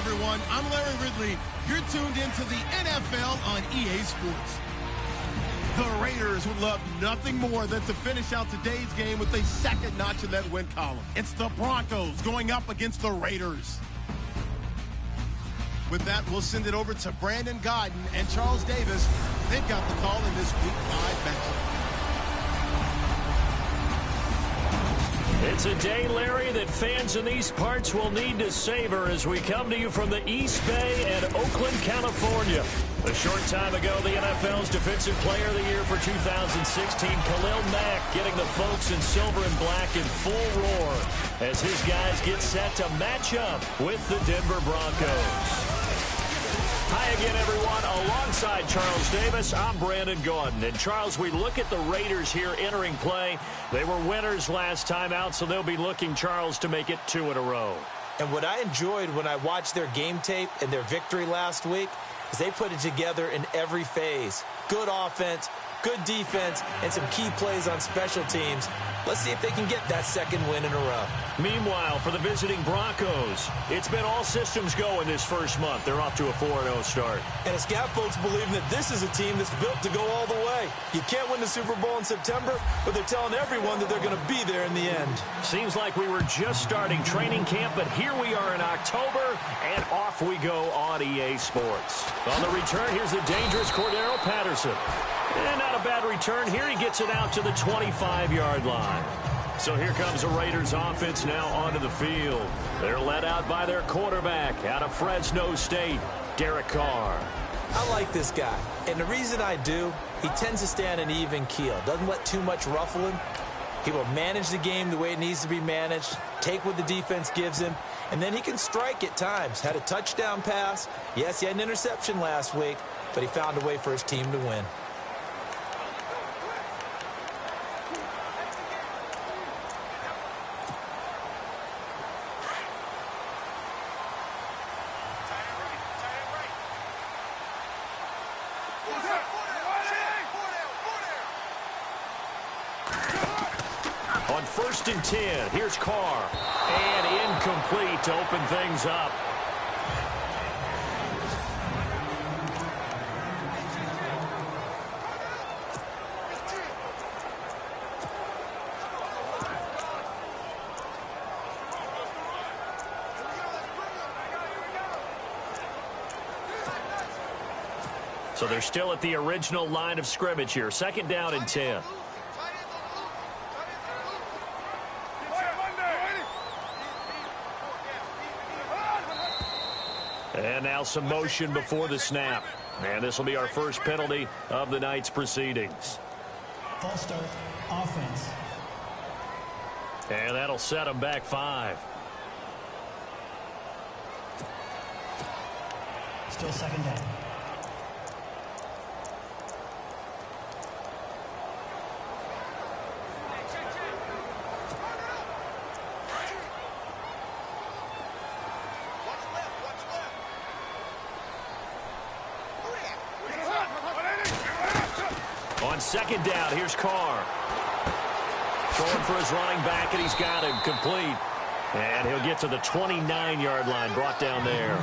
everyone. I'm Larry Ridley. You're tuned into the NFL on EA Sports. The Raiders would love nothing more than to finish out today's game with a second notch in that win column. It's the Broncos going up against the Raiders. With that, we'll send it over to Brandon Godden and Charles Davis. They've got the call in this Week 5 matchup. It's a day, Larry, that fans in these parts will need to savor as we come to you from the East Bay and Oakland, California. A short time ago, the NFL's Defensive Player of the Year for 2016, Khalil Mack, getting the folks in silver and black in full roar as his guys get set to match up with the Denver Broncos. Hi again, everyone. Alongside Charles Davis, I'm Brandon Gaudin. And, Charles, we look at the Raiders here entering play. They were winners last time out, so they'll be looking, Charles, to make it 2 in a row. And what I enjoyed when I watched their game tape and their victory last week is they put it together in every phase. Good offense, good defense, and some key plays on special teams. Let's see if they can get that second win in a row. Meanwhile, for the visiting Broncos, it's been all systems go in this first month. They're off to a 4-0 start. And the scout folks believe that this is a team that's built to go all the way. You can't win the Super Bowl in September, but they're telling everyone that they're going to be there in the end. Seems like we were just starting training camp, but here we are in October, and off we go on EA Sports. On the return, here's the dangerous Cordero Patterson. And not a bad return here. He gets it out to the 25-yard line. So here comes the Raiders offense now onto the field. They're led out by their quarterback out of Fresno State, Derek Carr. I like this guy. And the reason I do, he tends to stay on an even keel. Doesn't let too much ruffle him. He will manage the game the way it needs to be managed, take what the defense gives him, and then he can strike at times. Had a touchdown pass. Yes, he had an interception last week, but he found a way for his team to win. On 1st and 10, here's Carr. And incomplete to open things up. So they're still at the original line of scrimmage here. 2nd down and 10. And now some motion before the snap. And this will be our first penalty of the night's proceedings. False start, offense. And that'll set them back 5. Still 2nd down. On 2nd down, here's Carr. Throwing for his running back, and he's got him complete. And he'll get to the 29-yard line, brought down there.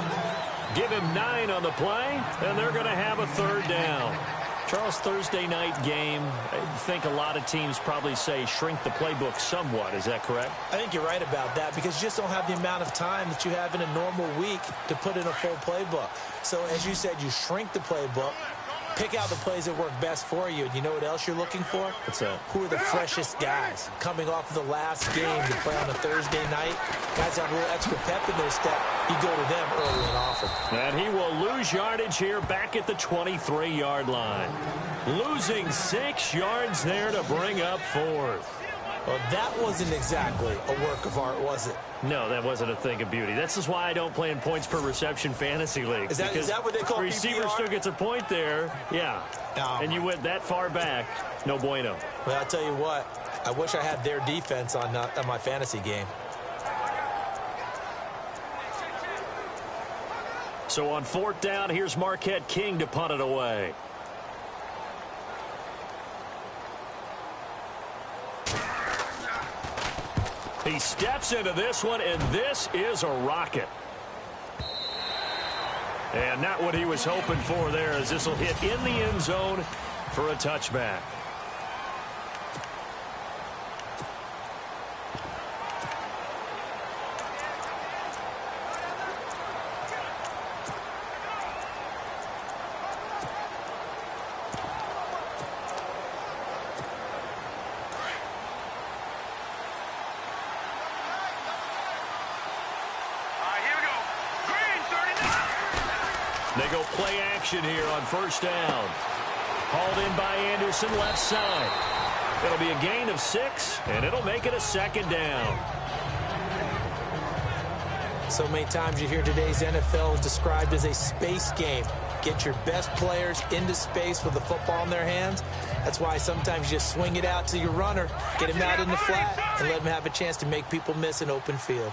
Give him 9 on the play, and they're going to have a 3rd down. Charles, Thursday night game, I think a lot of teams probably say shrink the playbook somewhat. Is that correct? I think you're right about that because you just don't have the amount of time that you have in a normal week to put in a full playbook. So, as you said, you shrink the playbook. Pick out the plays that work best for you. And you know what else you're looking for? What's that? Who are the freshest guys coming off of the last game to play on a Thursday night? Guys have a little extra pep in their step. You go to them early and often. And he will lose yardage here back at the 23-yard line. Losing 6 yards there to bring up 4th. Well, that wasn't exactly a work of art, was it? No, that wasn't a thing of beauty. This is why I don't play in points per reception fantasy leagues. Is that what they call receiver PPR? still gets a point there. Yeah. And you went that far back. No bueno. Well, I'll tell you what. I wish I had their defense on my fantasy game. So on 4th down, here's Marquette King to punt it away. He steps into this one, and this is a rocket. And not what he was hoping for there, as this will hit in the end zone for a touchback. They go play action here on 1st down. Hauled in by Anderson, left side. It'll be a gain of 6, and it'll make it a 2nd down. So many times you hear today's NFL described as a space game. Get your best players into space with the football in their hands. That's why sometimes you just swing it out to your runner, get him out in the flat, and let him have a chance to make people miss an open field.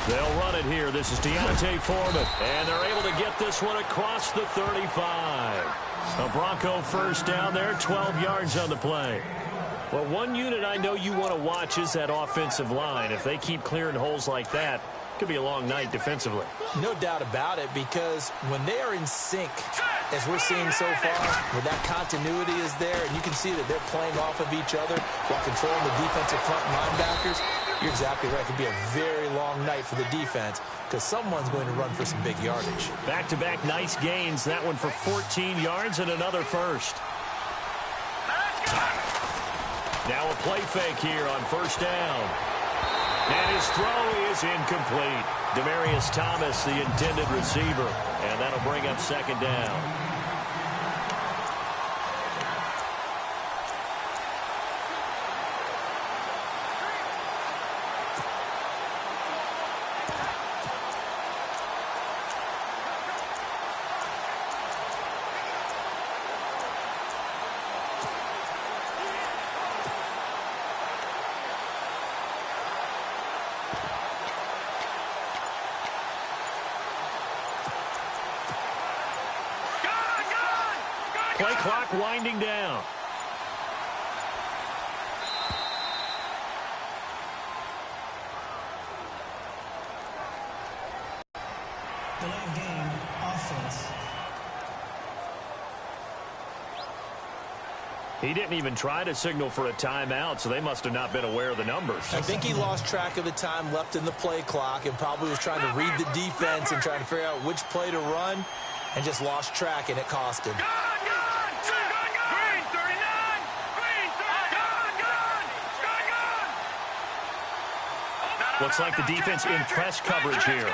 They'll run it here. This is Deontay Foreman. And they're able to get this one across the 35. A Bronco 1st down there, 12 yards on the play. Well, one unit I know you want to watch is that offensive line. If they keep clearing holes like that, it could be a long night defensively. No doubt about it, because when they are in sync, as we're seeing so far, where that continuity is there, and you can see that they're playing off of each other while controlling the defensive front linebackers, you're exactly right. It could be a very long night for the defense because someone's going to run for some big yardage. Back-to-back nice gains. That one for 14 yards and another first. Now a play fake here on 1st down. And his throw is incomplete. Demaryius Thomas, the intended receiver. And that'll bring up 2nd down. Play clock winding down. Delay of game, offense. He didn't even try to signal for a timeout, so they must have not been aware of the numbers. I think he lost track of the time left in the play clock and probably was trying to read the defense and trying to figure out which play to run and just lost track, and it cost him. Looks like the defense in press coverage here.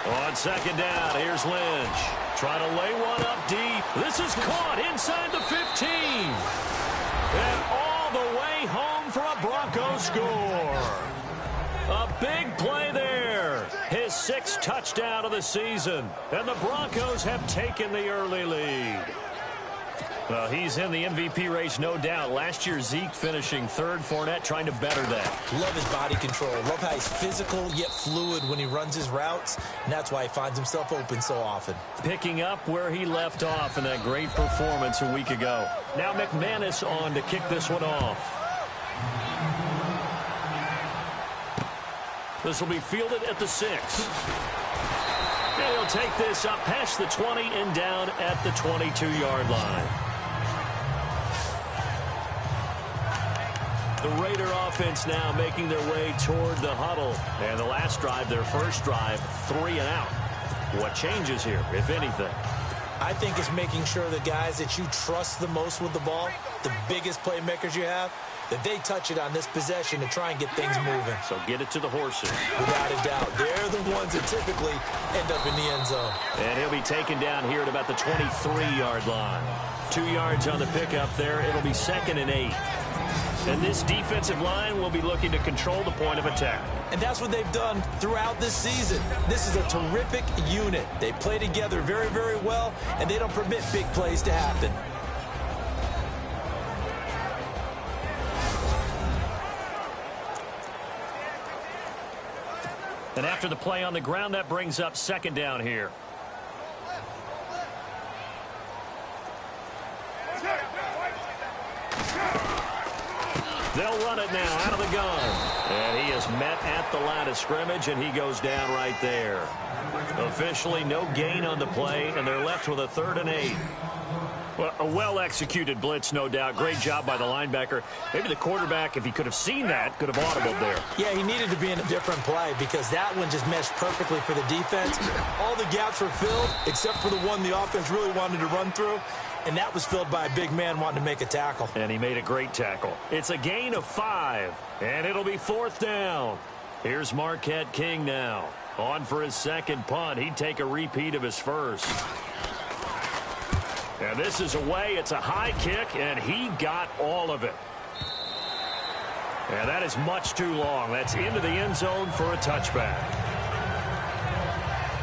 On second down, here's Lynch. Trying to lay one up deep. This is caught inside the 15. And all the way home for a Broncos score. A big play there. His 6th touchdown of the season. And the Broncos have taken the early lead. Well, he's in the MVP race, no doubt. Last year, Zeke finishing 3rd. Fournette trying to better that. Love his body control. Love how he's physical yet fluid when he runs his routes. And that's why he finds himself open so often. Picking up where he left off in that great performance a week ago. Now McManus on to kick this one off. This will be fielded at the 6. And he'll take this up past the 20 and down at the 22-yard line. The Raider offense now making their way toward the huddle. And the last drive, their first drive, 3 and out. What changes here, if anything? I think it's making sure the guys that you trust the most with the ball, the biggest playmakers you have, that they touch it on this possession to try and get things moving. So get it to the horses. Without a doubt. They're the ones that typically end up in the end zone. And he'll be taken down here at about the 23-yard line. 2 yards on the pickup there. It'll be 2nd and 8. And this defensive line will be looking to control the point of attack. And that's what they've done throughout this season. This is a terrific unit. They play together very, very well, and they don't permit big plays to happen. And after the play on the ground, that brings up 2nd down here. They'll run it now out of the gun. And he is met at the line of scrimmage, and he goes down right there. Officially no gain on the play, and they're left with a 3rd and 8. Well, a well-executed blitz, no doubt. Great job by the linebacker. Maybe the quarterback, if he could have seen that, could have audibled there. Yeah, he needed to be in a different play because that one just meshed perfectly for the defense. All the gaps were filled except for the one the offense really wanted to run through, and that was filled by a big man wanting to make a tackle. And he made a great tackle. It's a gain of 5, and it'll be 4th down. Here's Marquette King now. On for his 2nd punt. He'd take a repeat of his first. And this is away. It's a high kick, and he got all of it. And that is much too long. That's into the end zone for a touchback.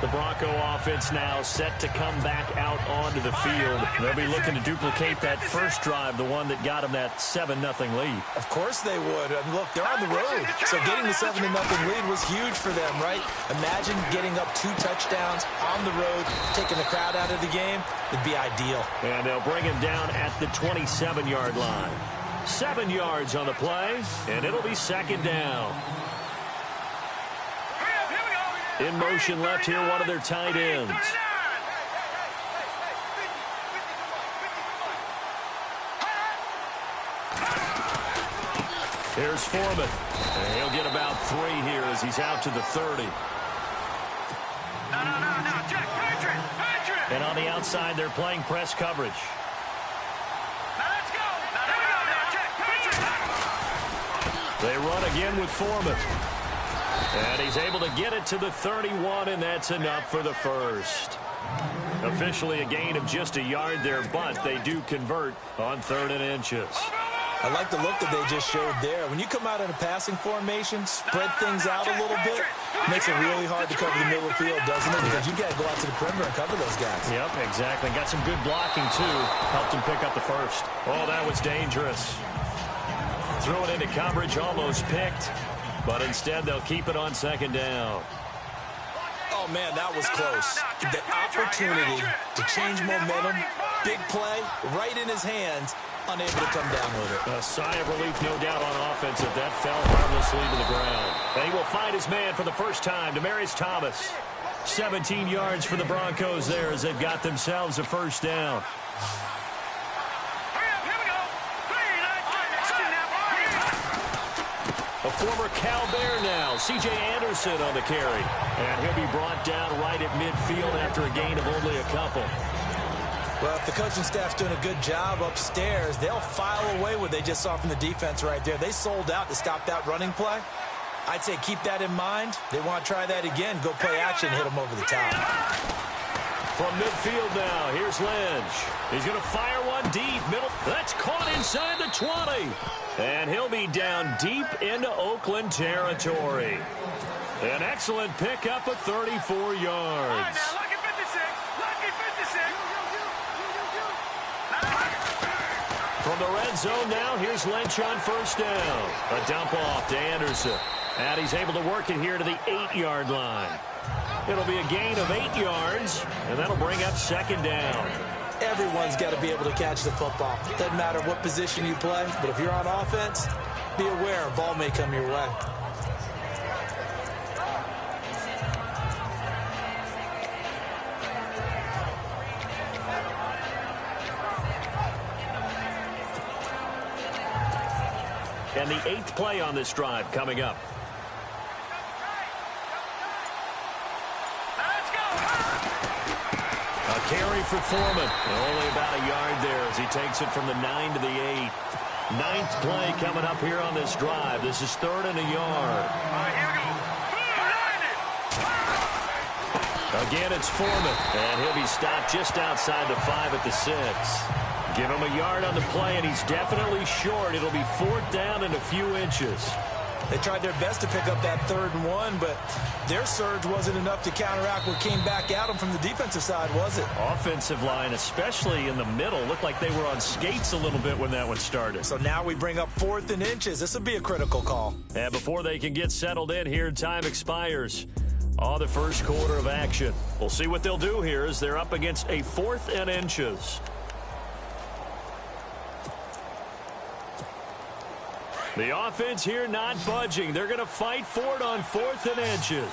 The Bronco offense now set to come back out onto the field. They'll be looking to duplicate that first drive, the one that got them that 7-0 lead. Of course they would. I mean, look, they're on the road. So getting the 7-0 lead was huge for them, right? Imagine getting up 2 touchdowns on the road, taking the crowd out of the game. It'd be ideal. And they'll bring him down at the 27-yard line. 7 yards on the play, and it'll be 2nd down. In motion left here, one of their tight ends. Here's Foreman. And he'll get about 3 here as he's out to the 30. And on the outside, they're playing press coverage. They run again with Foreman. And he's able to get it to the 31, and that's enough for the first. Officially a gain of just a yard there, but they do convert on 3rd and inches. I like the look that they just showed there. When you come out in a passing formation, spread things out a little bit, makes it really hard to cover the middle of the field, doesn't it? Because you got to go out to the perimeter and cover those guys. Yep, exactly. Got some good blocking, too. Helped him pick up the first. Oh, that was dangerous. Threw it into coverage, almost picked. But instead, they'll keep it on 2nd down. Oh, man, that was close. The opportunity to change momentum, big play, right in his hands, unable to come down with it. A sigh of relief, no doubt, on offense if that fell harmlessly to the ground. And he will find his man for the first time, Demaryius Thomas. 17 yards for the Broncos there as they've got themselves a first down. A former Cal Bear now, C.J. Anderson on the carry. And he'll be brought down right at midfield after a gain of only a couple. Well, if the coaching staff's doing a good job upstairs, they'll file away what they just saw from the defense right there. They sold out to stop that running play. I'd say keep that in mind. They want to try that again. Go play action, hit them over the top. From midfield now, here's Lynch. He's going to fire one deep. Middle. That's caught inside the 20. And he'll be down deep into Oakland territory. An excellent pickup of 34 yards. From the red zone now, here's Lynch on first down. A dump off to Anderson. And he's able to work it here to the 8-yard line. It'll be a gain of 8 yards, and that'll bring up second down. Everyone's got to be able to catch the football. Doesn't matter what position you play, but if you're on offense, be aware a ball may come your way. And the 8th play on this drive coming up. A carry for Foreman. Only about a yard there as he takes it from the 9 to the 8. 9th play coming up here on this drive. This is 3rd and a yard. Again, it's Foreman. And he'll be stopped just outside the 5 at the 6. Give him a yard on the play, and he's definitely short. It'll be 4th down and a few inches. They tried their best to pick up that 3rd and 1, but their surge wasn't enough to counteract what came back at them from the defensive side, was it? Offensive line, especially in the middle, looked like they were on skates a little bit when that one started. So now we bring up 4th and inches. This will be a critical call. And before they can get settled in here, time expires on the first quarter of action. We'll see what they'll do here as they're up against a 4th and inches. The offense here not budging. They're going to fight for it on 4th and inches.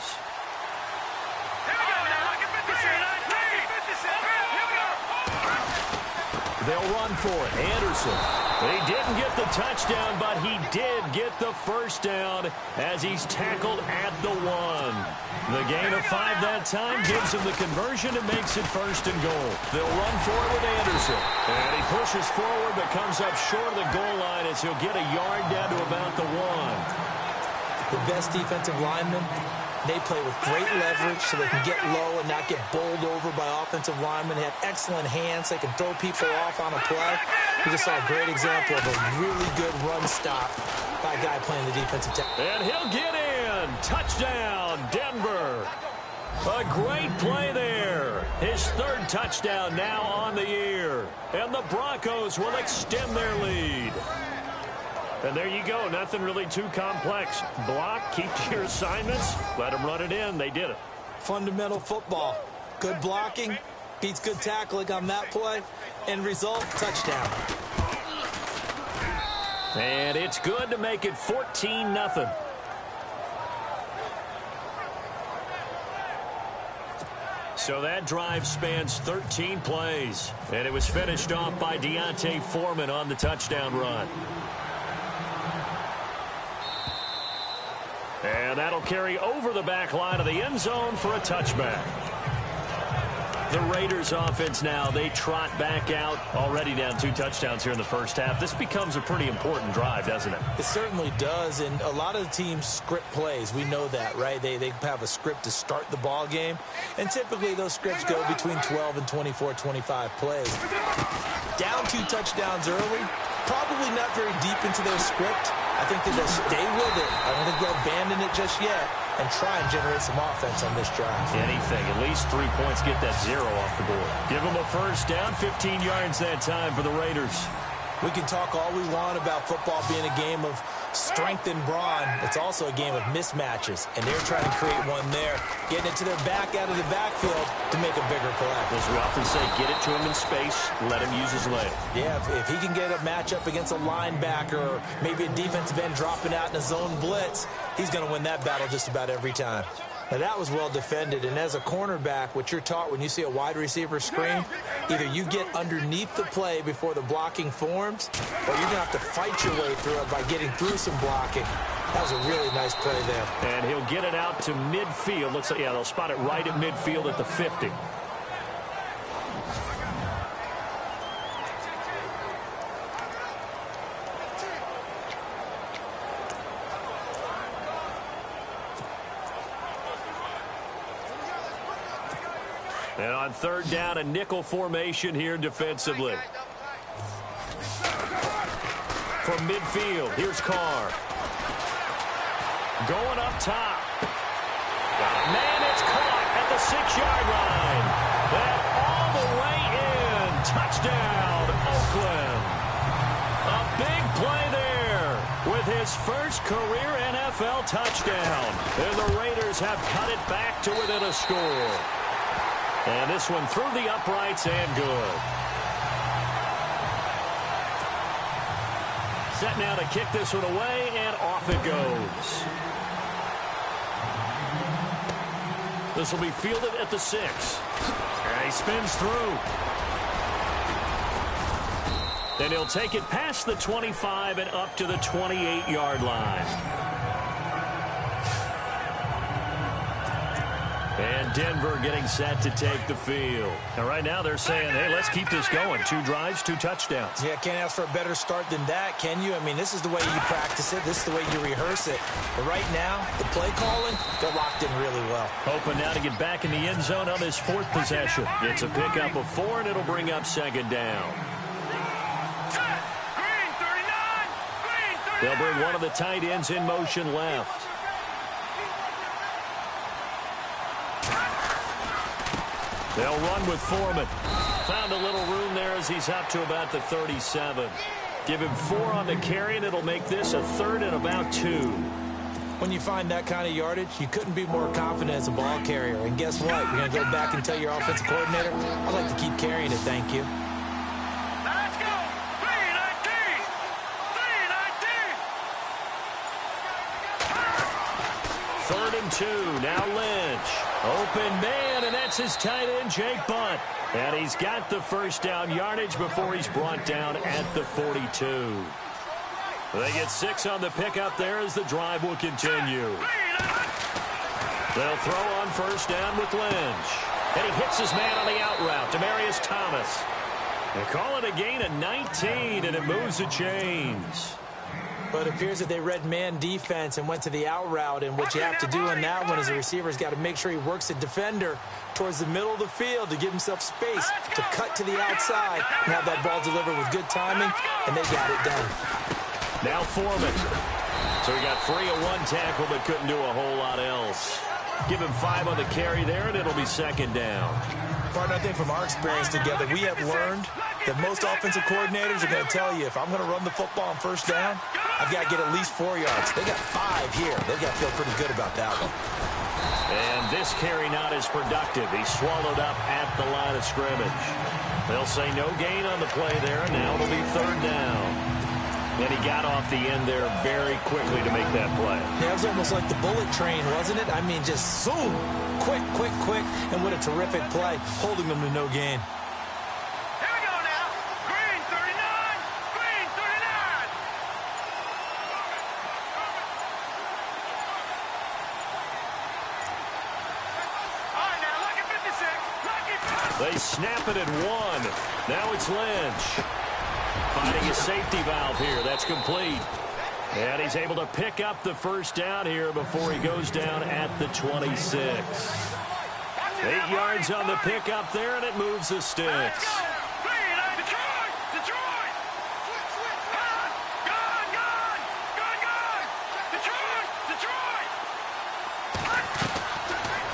They'll run for it. Anderson. He didn't get the touchdown, but he did get the first down as he's tackled at the 1. The gain of 5 that time gives him the conversion and makes it 1st and goal. They'll run for it with Anderson. And he pushes forward but comes up short of the goal line as he'll get a yard down to about the 1. The best defensive linemen, they play with great leverage so they can get low and not get bowled over by offensive linemen. They have excellent hands. They can throw people off on a play. We just saw a great example of a really good run stop by a guy playing the defensive tackle. And he'll get in. Touchdown, Denver. A great play there. His 3rd touchdown now on the year. And the Broncos will extend their lead. And there you go. Nothing really too complex. Block, keep to your assignments, let them run it in. They did it. Fundamental football. Good blocking beats good tackling on that play. End result, touchdown. And it's good to make it 14-0. So that drive spans 13 plays. And it was finished off by Deontay Foreman on the touchdown run. And that'll carry over the back line of the end zone for a touchback. The Raiders offense now, they trot back out, already down 2 touchdowns here in the first half. This becomes a pretty important drive, doesn't it? It certainly does, and a lot of the teams script plays. We know that, right? They have a script to start the ball game, and typically those scripts go between 12 and 24, 25 plays. Down 2 touchdowns early, probably not very deep into their script. I think that they'll stay with it. I don't think they'll abandon it just yet and try and generate some offense on this drive. Anything. At least 3 points, get that 0 off the board. Give them a first down, 15 yards that time for the Raiders. We can talk all we want about football being a game of strength and brawn. It's also a game of mismatches, and they're trying to create one there, getting it to their back out of the backfield to make a bigger play. As we often say, get it to him in space, let him use his leg. Yeah, if he can get a matchup against a linebacker or maybe a defensive end dropping out in a zone blitz, he's going to win that battle just about every time. Now, that was well defended, and as a cornerback, what you're taught when you see a wide receiver screen, either you get underneath the play before the blocking forms, or you're going to have to fight your way through it by getting through some blocking. That was a really nice play there. And he'll get it out to midfield. Looks like, yeah, they'll spot it right at midfield at the 50. And on third down, a nickel formation here defensively. From midfield, here's Carr. Going up top. Man, it's caught at the 6-yard line. And all the way in. Touchdown, Oakland. A big play there with his first career NFL touchdown. And the Raiders have cut it back to within a score. And this one through the uprights and good. Set now to kick this one away, and off it goes. This will be fielded at the 6. And he spins through. Then he'll take it past the 25 and up to the 28-yard line. And Denver getting set to take the field. And right now they're saying, hey, let's keep this going. 2 drives, 2 touchdowns. Yeah, can't ask for a better start than that, can you? I mean, this is the way you practice it. This is the way you rehearse it. But right now, the play calling, they're locked in really well. Hoping now to get back in the end zone on this 4th possession. It's a pickup of 4, and it'll bring up 2nd down. They'll bring one of the tight ends in motion left. They'll run with Foreman. Found a little room there as he's up to about the 37. Give him 4 on the carry, and it'll make this a 3rd and about 2. When you find that kind of yardage, you couldn't be more confident as a ball carrier. And guess what? You're going to go back and tell your offensive coordinator, I'd like to keep carrying it, thank you. Let's go! 319! 3rd and 2. Now Lynch. Open man, and that's his tight end, Jake Butt. And he's got the first down yardage before he's brought down at the 42. They get 6 on the pickup there as the drive will continue. They'll throw on first down with Lynch. And he hits his man on the out route, Demaryius Thomas. They call it a gain of 19, and it moves the chains. But it appears that they read man defense and went to the out route, and what you have to do on that one is the receiver's got to make sure he works the defender towards the middle of the field to give himself space to cut to the outside and have that ball delivered with good timing, and they got it done. Now Foreman. So he got free of 1 tackle but couldn't do a whole lot else. Give him 5 on the carry there, and it'll be 2nd down. Partner, I think from our experience together, we have learned that most offensive coordinators are going to tell you, if I'm going to run the football on first down, I've got to get at least 4 yards. They got 5 here. They've got to feel pretty good about that one. And this carry not as productive. He's swallowed up at the line of scrimmage. They'll say no gain on the play there, and now it'll be 3rd down. And he got off the end there very quickly to make that play. Yeah, it was almost like the bullet train, wasn't it? I mean, just zoom, quick, quick, quick, and what a terrific play, holding them to no gain. Here we go now. Green 39. Green 39. All right, now look at 56. Look at 56. They snap it at 1. Now it's Lynch. Finding a safety valve here. That's complete. And he's able to pick up the first down here before he goes down at the 26. 8 yards on the pickup there, and it moves the sticks. Detroit! Detroit! Gone! Gone! Gone! Gone! Gone! Detroit! Detroit!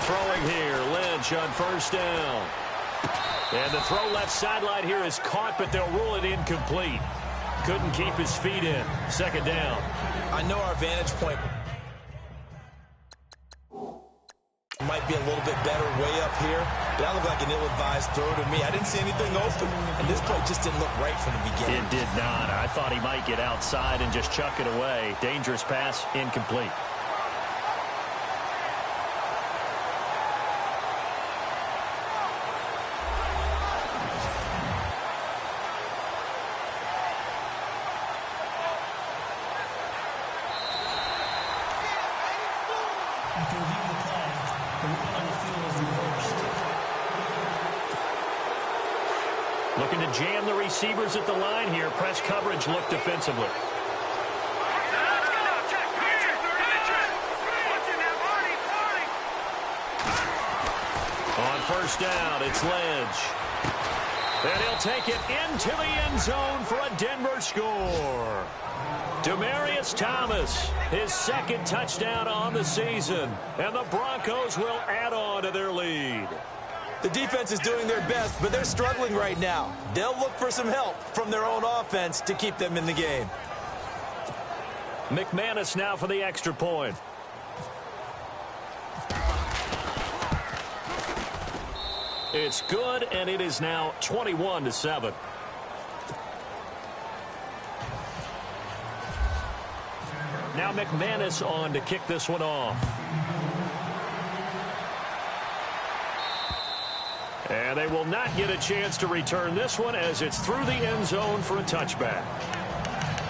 Throwing here, Lynch on first down. And the throw left sideline here is caught, but they'll rule it incomplete. couldn't keep his feet in. Second down. I know our vantage point might be a little bit better way up here, but that looked like an ill-advised throw to me. I didn't see anything open, and this play just didn't look right from the beginning. It did not. I thought he might get outside and just chuck it away. Dangerous pass, incomplete. After reviewing the play, the ruling on the field is reversed. Looking to jam the receivers at the line here. Press coverage look defensively. On first down, it's Ledge. And he'll take it into the end zone for a Denver score. Demaryius Thomas, his second touchdown on the season. And the Broncos will add on to their lead. The defense is doing their best, but they're struggling right now. They'll look for some help from their own offense to keep them in the game. McManus now for the extra point. It's good, and it is now 21-7. Now McManus on to kick this one off. And they will not get a chance to return this one as it's through the end zone for a touchback.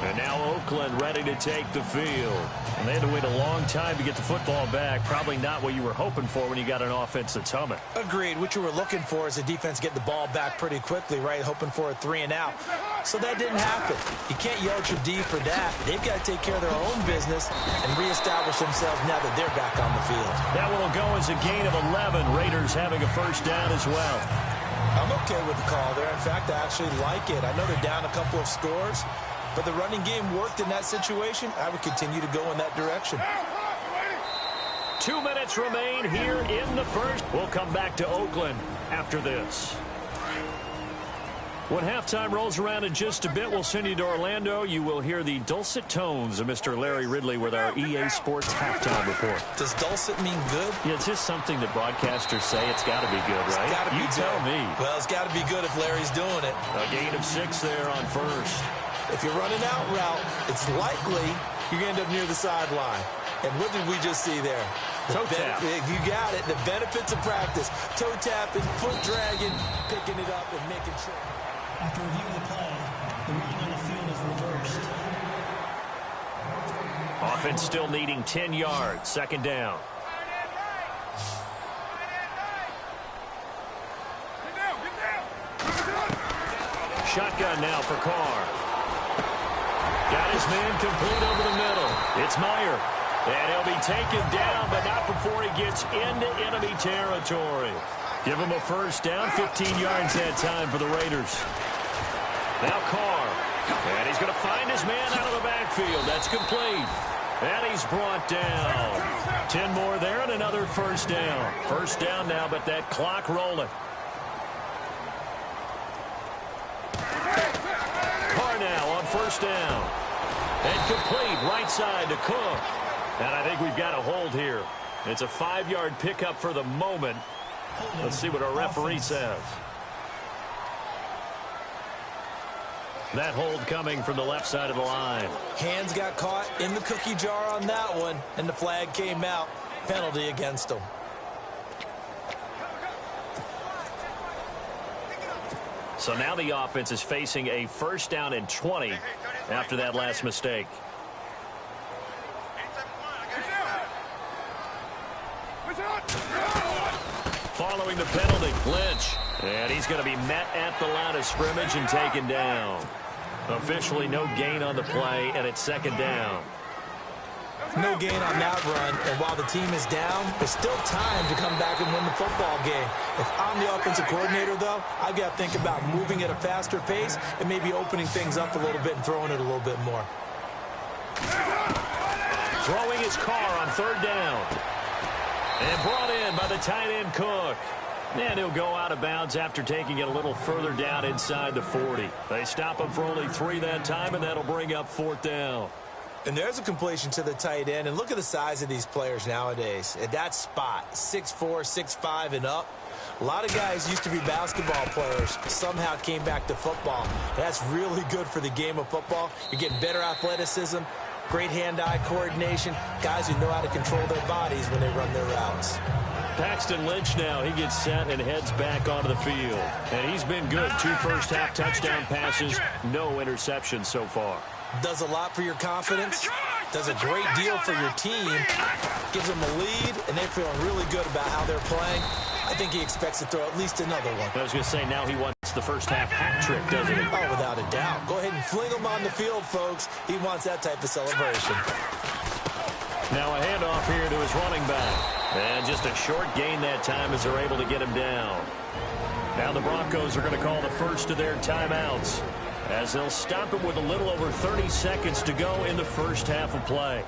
And now Oakland ready to take the field. And they had to wait a long time to get the football back. Probably not what you were hoping for when you got an offense that's humming. Agreed. What you were looking for is the defense get the ball back pretty quickly, right? Hoping for a 3 and out. So that didn't happen. You can't yell at your D for that. They've got to take care of their own business and reestablish themselves now that they're back on the field. That one will go as a gain of 11. Raiders having a first down as well. I'm okay with the call there. In fact, I actually like it. I know they're down a couple of scores, but the running game worked in that situation. I would continue to go in that direction. 2 minutes remain here in the first. We'll come back to Oakland after this. When halftime rolls around in just a bit, we'll send you to Orlando. You will hear the dulcet tones of Mr. Larry Ridley with our EA Sports halftime report. Does dulcet mean good? Yeah, it's just something that broadcasters say. It's got to be good, right? It's got to be you good. Tell me. Well, it's got to be good if Larry's doing it. A gain of 6 there on first. If you're running out route, it's likely you're going to end up near the sideline. And what did we just see there? Toe tap. You got it. The benefits of practice. Toe tapping, foot dragging, picking it up and making sure. After reviewing the play, the ruling on the field is reversed. Offense still needing 10 yards. Second down. Shotgun now for Carr. Got his man complete over the middle. It's Meyer. And he'll be taken down, but not before he gets into enemy territory. Give him a first down, 15 yards that time for the Raiders. Now Carr. And he's going to find his man out of the backfield. That's complete. And he's brought down. 10 more there and another first down. First down now, but that clock rolling. Carr now on first down. And complete right side to Cook. And I think we've got a hold here. It's a 5-yard pickup for the moment. Let's see what our referee says. That hold coming from the left side of the line. Hands got caught in the cookie jar on that one, and the flag came out. Penalty against them. So now the offense is facing a first down and 20 after that last mistake. Following the penalty, Lynch. And he's going to be met at the line of scrimmage and taken down. Officially no gain on the play, and it's second down. No gain on that run, and while the team is down, there's still time to come back and win the football game. If I'm the offensive coordinator, though, I've got to think about moving at a faster pace and maybe opening things up a little bit and throwing it a little bit more. Throwing his Carr on third down. And brought in by the tight end Cook. And he'll go out of bounds after taking it a little further down inside the 40. They stop him for only 3 that time, and that'll bring up 4th down. And there's a completion to the tight end. And look at the size of these players nowadays. At that spot, 6'4", 6'5", and up. A lot of guys used to be basketball players, somehow came back to football. That's really good for the game of football. You're getting better athleticism, great hand-eye coordination, guys who know how to control their bodies when they run their routes. Paxton Lynch now, he gets set and heads back onto the field. And he's been good. 2 first-half touchdown passes, no interceptions so far. Does a lot for your confidence, does a great deal for your team, gives them a lead, and they're feeling really good about how they're playing. I think he expects to throw at least another one. I was going to say, now he wants the first-half hat trick, doesn't he? Oh, without a doubt. Go ahead and fling him on the field, folks. He wants that type of celebration. Now a handoff here to his running back. And just a short gain that time as they're able to get him down. Now the Broncos are going to call the first of their timeouts, as they'll stop him with a little over 30 seconds to go in the first half of play.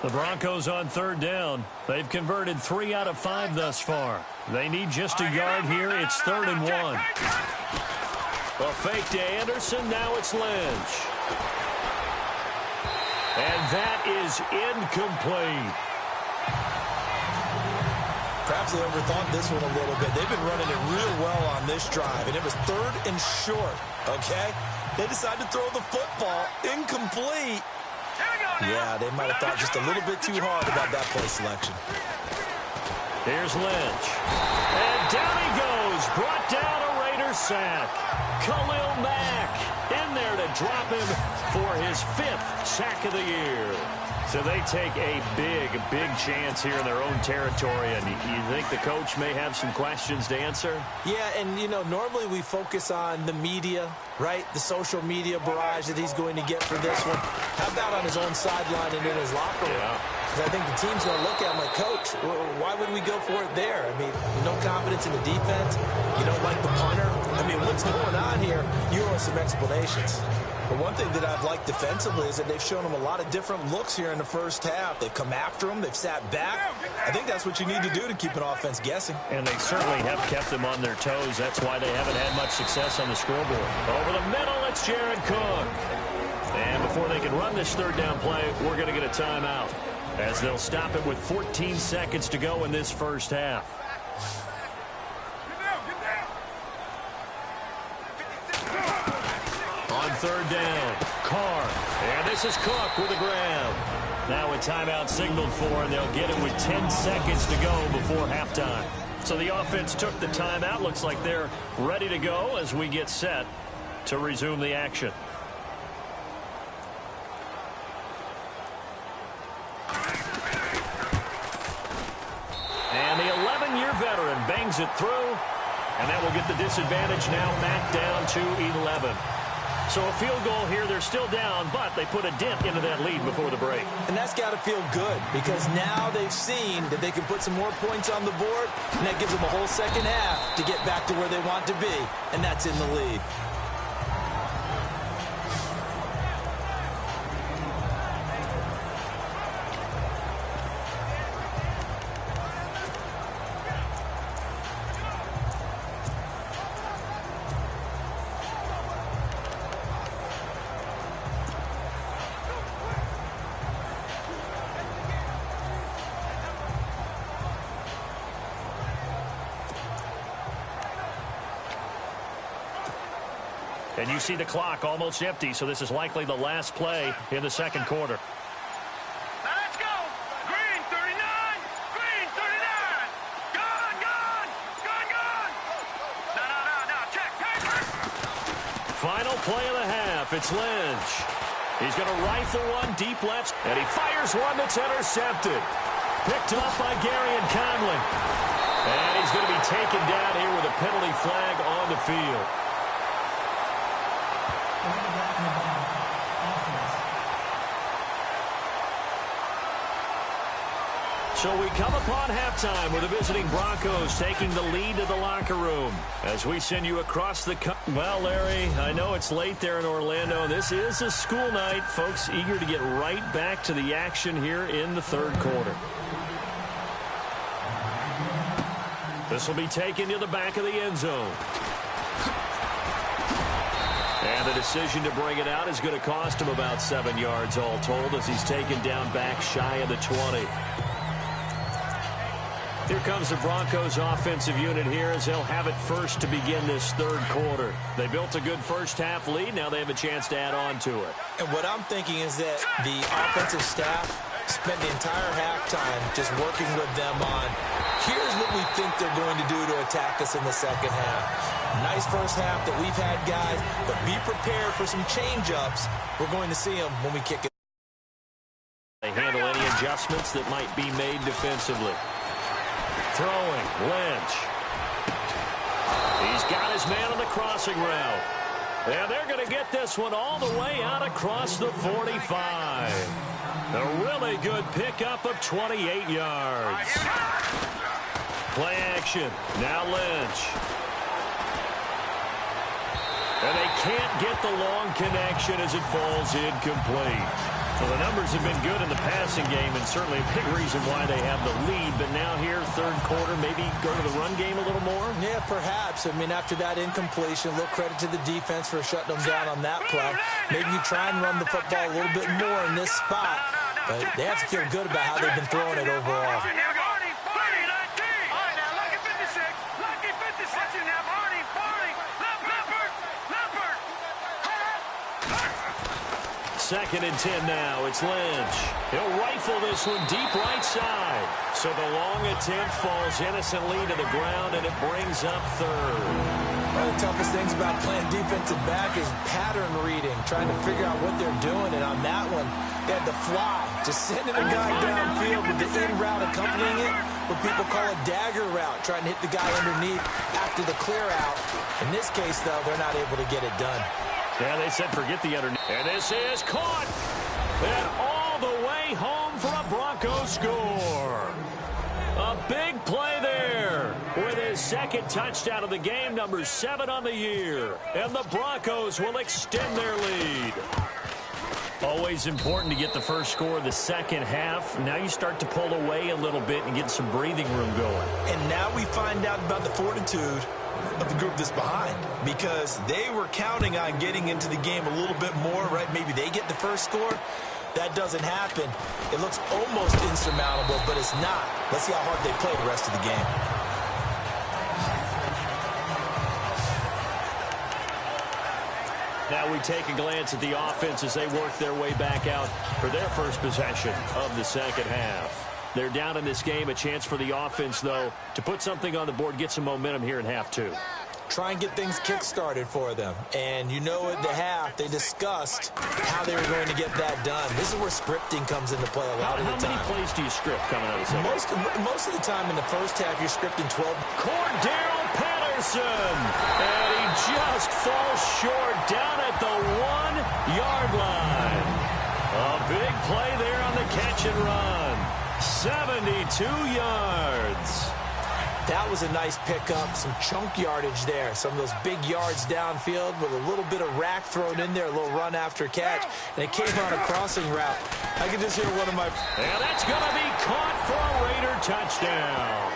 The Broncos on 3rd down. They've converted 3 out of 5 thus far. They need just a yard here. It's 3rd and 1. A fake to Anderson. Now it's Lynch. And that is incomplete. Perhaps they overthought this one a little bit. They've been running it real well on this drive, and it was 3rd and short, okay? They decided to throw the football incomplete. Yeah, they might have thought just a little bit too hard about that play selection. Here's Lynch. And down he goes. Brought down a Raider sack. Khalil Mack in there to drop him for his 5th sack of the year. So they take a big chance here in their own territory. And you think the coach may have some questions to answer? Yeah, and, you know, normally we focus on the media, right? The social media barrage that he's going to get for this one. How about on his own sideline and in his locker room? Because I think the team's going to look at him like, Coach, why would we go for it there? I mean, no confidence in the defense. You don't like the punter. I mean, what's going on here? You owe us some explanations. But one thing that I've liked defensively is that they've shown him a lot of different looks here in the first half. They've come after him. They've sat back. I think that's what you need to do to keep an offense guessing. And they certainly have kept them on their toes. That's why they haven't had much success on the scoreboard. Over the middle, it's Jared Cook. And before they can run this 3rd down play, we're going to get a timeout, as they'll stop it with 14 seconds to go in this first half. On 3rd down, Carr. And this is Cook with a grab. Now a timeout signaled for, and they'll get it with 10 seconds to go before halftime. So the offense took the timeout. Looks like they're ready to go as we get set to resume the action. And the 11-year veteran bangs it through, and that will get the disadvantage now back down to 11. So a field goal here, they're still down, but they put a dent into that lead before the break. And that's got to feel good, because now they've seen that they can put some more points on the board, and that gives them a whole second half to get back to where they want to be, and that's in the lead. And you see the clock almost empty, so this is likely the last play in the second quarter. Now let's go. Green 39. Green 39. Gone. No. Check. Paper. Final play of the half. It's Lynch. He's going to rifle one deep left, and he fires one that's intercepted. Picked up by Gary and Conley. And he's going to be taken down here with a penalty flag on the field. So we come upon halftime with the visiting Broncos taking the lead to the locker room as we send you across the country. Well, Larry, I know it's late there in Orlando. This is a school night. Folks eager to get right back to the action here in the third quarter. This will be taken to the back of the end zone. And the decision to bring it out is going to cost him about 7 yards all told as he's taken down back shy of the 20. Here comes the Broncos offensive unit here as they'll have it first to begin this third quarter. They built a good first half lead. Now they have a chance to add on to it. And what I'm thinking is that the offensive staff spent the entire halftime just working with them on, here's what we think they're going to do to attack us in the second half. Nice first half that we've had, guys, but be prepared for some change-ups. We're going to see them when we kick it. They handle any adjustments that might be made defensively. Throwing, Lynch. He's got his man on the crossing route. And they're going to get this one all the way out across the 45. A really good pickup of 28 yards. Play action. Now Lynch. And they can't get the long connection as it falls incomplete. Well, the numbers have been good in the passing game and certainly a big reason why they have the lead. But now here, third quarter, maybe go to the run game a little more? Yeah, perhaps. I mean, after that incompletion, a little credit to the defense for shutting them down on that play. Maybe you try and run the football a little bit more in this spot. But they have to feel good about how they've been throwing it overall. Second and 10 now. It's Lynch. He'll rifle this one deep right side. So the long attempt falls innocently to the ground, and it brings up third. One of the toughest things about playing defensive back is pattern reading, trying to figure out what they're doing. And on that one, they had the fly, just sending a guy downfield with the in route accompanying it, what people call a dagger route, trying to hit the guy underneath after the clear out. In this case, though, they're not able to get it done. Yeah, they said forget the underneath. And this is caught. And all the way home for a Broncos score. A big play there with his second touchdown of the game, number 7 on the year. And the Broncos will extend their lead. Always important to get the first score of the second half. Now you start to pull away a little bit and get some breathing room going. And now we find out about the fortitude of the group that's behind, because they were counting on getting into the game a little bit more, right? Maybe they get the first score. That doesn't happen. It looks almost insurmountable, but it's not. Let's see how hard they play the rest of the game. Now we take a glance at the offense as they work their way back out for their first possession of the second half. They're down in this game. A chance for the offense, though, to put something on the board, get some momentum here in half 2. Try and get things kick-started for them. And you know at the half, they discussed how they were going to get that done. This is where scripting comes into play a lot of the time. How many plays do you script coming out of the second? Most of the time in the first half, you're scripting 12. Cordell Patterson. And he just falls short down at the 1-yard line. A big play there on the catch and run. 72 yards. That was a nice pickup, some chunk yardage there. Some of those big yards downfield with a little bit of rack thrown in there, a little run after catch, and it came on a crossing route. I can just hear one of my... And that's going to be caught for a Raider touchdown.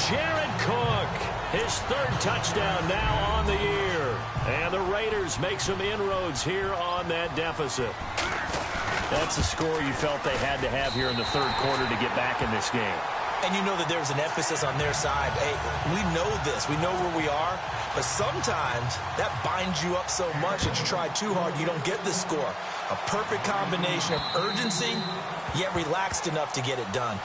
Jared Cook, his third touchdown now on the year. And the Raiders make some inroads here on that deficit. That's the score you felt they had to have here in the third quarter to get back in this game. And you know that there's an emphasis on their side. Hey, we know this. We know where we are. But sometimes that binds you up so much that you try too hard, you don't get the score. A perfect combination of urgency, yet relaxed enough to get it done.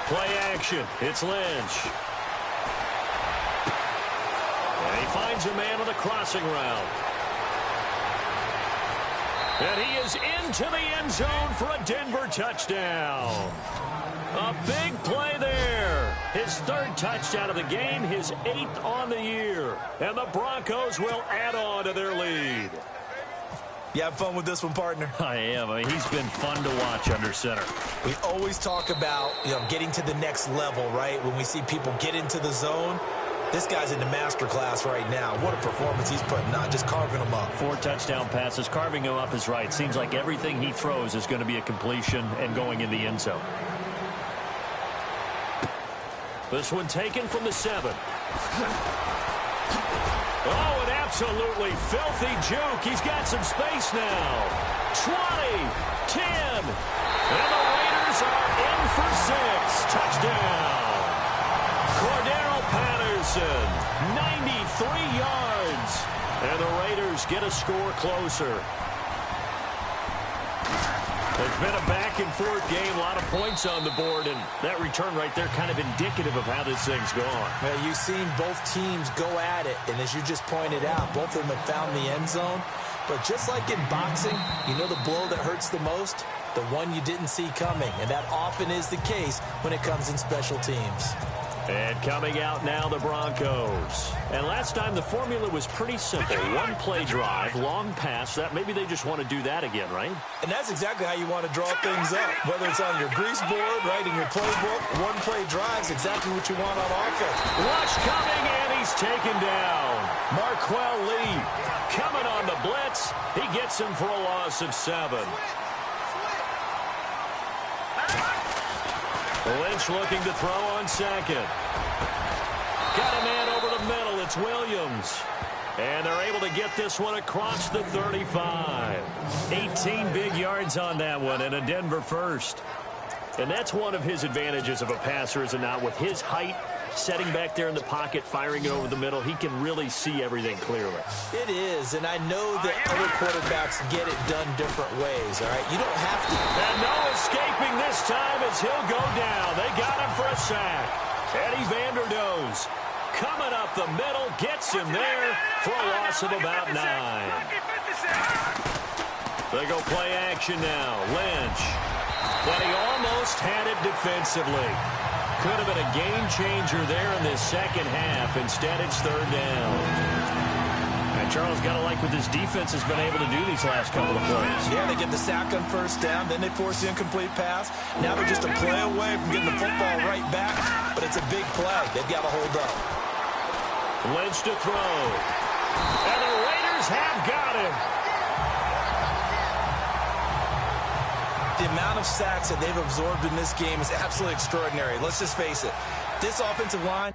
Play action. It's Lynch. And he finds a man on the crossing route. And he is into the end zone for a Denver touchdown. A big play there. His third touchdown of the game, his 8th on the year. And the Broncos will add on to their lead. You have fun with this one, partner? I am. I mean, he's been fun to watch under center. We always talk about, getting to the next level, right? When we see people get into the zone, this guy's in the master class right now. What a performance he's putting on, just carving them up. 4 touchdown passes. Carving him up is right. Seems like everything he throws is going to be a completion and going in the end zone. This one taken from the 7. Oh, an absolutely filthy juke. He's got some space now. 20, 10, and the Raiders are in for 6. Touchdown. Cordero Patterson, 93 yards. And the Raiders get a score closer. It's been a back-and-forth game, a lot of points on the board, and that return right there kind of indicative of how this thing's gone. Well, you've seen both teams go at it, and as you just pointed out, both of them have found the end zone. But just like in boxing, the blow that hurts the most? The one you didn't see coming, and that often is the case when it comes in special teams. And coming out now, the Broncos. And last time, the formula was pretty simple. 1 play drive, long pass. Maybe they just want to do that again, right? And that's exactly how you want to draw things up. Whether it's on your grease board, right, in your playbook, 1 play drive is exactly what you want on offense. Rush coming, and he's taken down. Marquell Lee coming on the blitz. He gets him for a loss of 7. Lynch looking to throw on 2nd. Got a man over the middle. It's Williams. And they're able to get this one across the 35. 18 big yards on that one and a Denver first. And that's one of his advantages of a passer, is it not? With his height, setting back there in the pocket, firing it over the middle, he can really see everything clearly. It is, and I know that other quarterbacks get it done different ways, all right? You don't have to. And no escaping this time as he'll go down. They got him for a sack. Eddie Vanderdoes coming up the middle, gets him there for a loss of about 9. They go play action now. Lynch. But he almost had it defensively. Could have been a game changer there in this second half. Instead, it's 3rd down. And Charles, got to like what this defense has been able to do these last couple of plays. Yeah, they get the sack on 1st down, then they force the incomplete pass. Now they're just a play away from getting the football right back, but it's a big play. They've got to hold up. Lynch to throw. And the Raiders have got him. The amount of sacks that they've absorbed in this game is absolutely extraordinary. Let's just face it. This offensive line...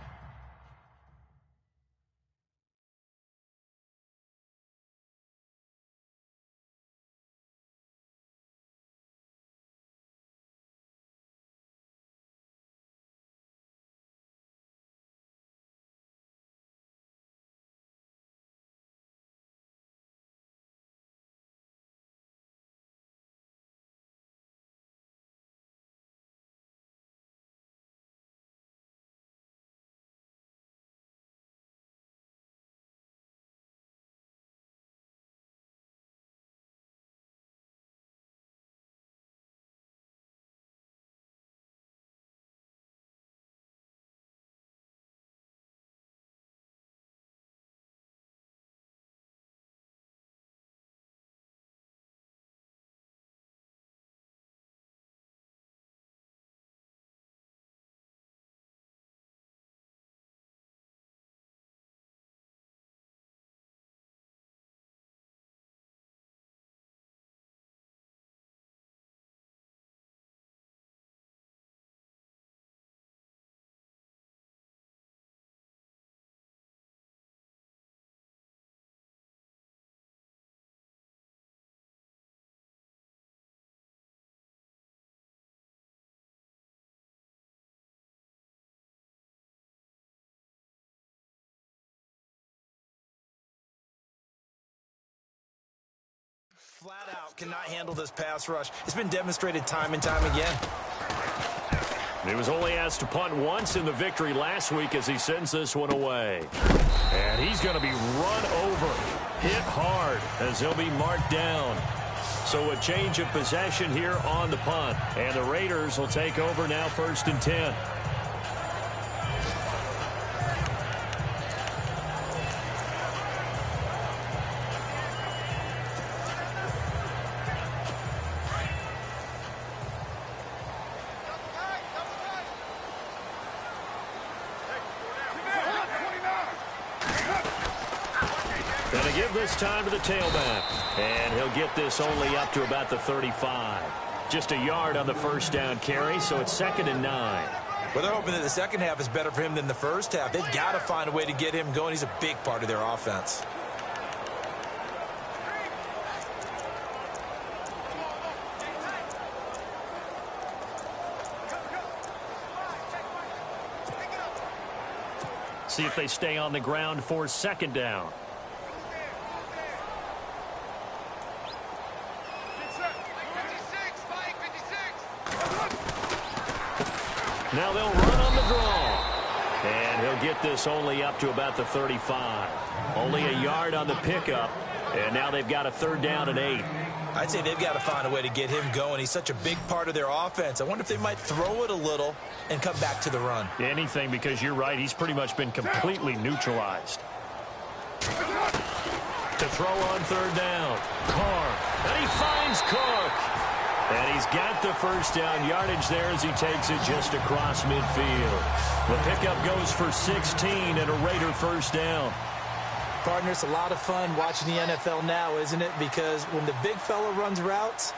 Flat out cannot handle this pass rush. It's been demonstrated time and time again. He was only asked to punt once in the victory last week as he sends this one away. And he's going to be run over, hit hard as he'll be marked down. So a change of possession here on the punt. And the Raiders will take over now, 1st and 10. Going to give this time to the tailback. And he'll get this only up to about the 35. Just a yard on the first down carry, so it's 2nd and 9. Well, they're hoping that the second half is better for him than the first half. They've got to find a way to get him going. He's a big part of their offense. See if they stay on the ground for 2nd down. Now they'll run on the draw. And he'll get this only up to about the 35. Only a yard on the pickup. And now they've got a 3rd down and 8. I'd say they've got to find a way to get him going. He's such a big part of their offense. I wonder if they might throw it a little and come back to the run. Anything, because you're right. He's pretty much been completely neutralized. To throw on 3rd down. Carr. And he finds Cook. And he's got the first down yardage there as he takes it just across midfield. The pickup goes for 16 and a Raider 1st down. Partner, it's a lot of fun watching the NFL now, isn't it? Because when the big fella runs routes,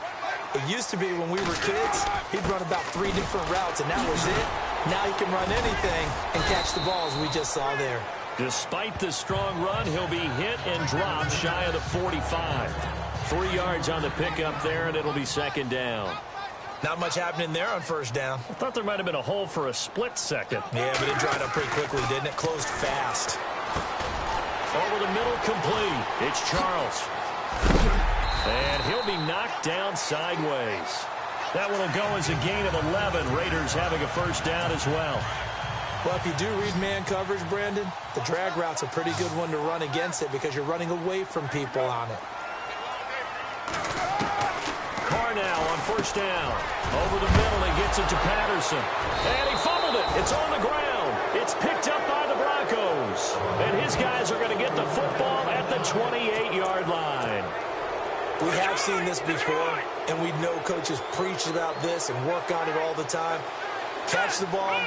it used to be when we were kids, he'd run about 3 different routes, and that was it. Now he can run anything and catch the balls we just saw there. Despite the strong run, he'll be hit and dropped shy of the 45. 3 yards on the pickup there, and it'll be 2nd down. Not much happening there on 1st down. I thought there might have been a hole for a split second. Yeah, but it dried up pretty quickly, didn't it? Closed fast. Over the middle, complete. It's Charles. And he'll be knocked down sideways. That one will go as a gain of 11. Raiders having a 1st down as well. Well, if you do read man coverage, Brandon, the drag route's a pretty good one to run against it because you're running away from people on it. Carr now on 1st down. Over the middle, he gets it to Patterson. And he fumbled it. It's on the ground. It's picked up by the Broncos. And his guys are going to get the football at the 28-yard line. We have seen this before, and we know coaches preach about this and work on it all the time. Catch the ball.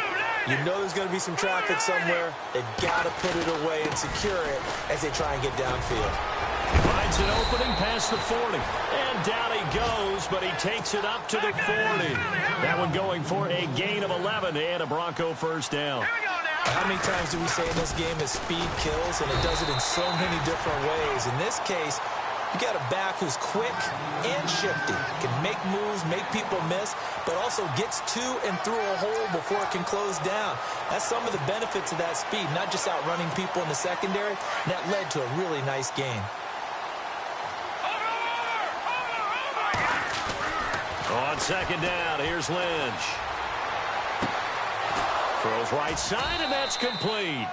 You know there's going to be some traffic somewhere. They've got to put it away and secure it as they try and get downfield. Finds an opening past the 40. And down he goes, but he takes it up to the 40. That one going for a gain of 11 and a Bronco 1st down. How many times do we say in this game that speed kills, and it does it in so many different ways? In this case, you got a back who's quick and shifty, can make moves, make people miss, but also gets to and through a hole before it can close down. That's some of the benefits of that speed, not just outrunning people in the secondary, and that led to a really nice game. On 2nd down, here's Lynch. Throws right side, and that's complete.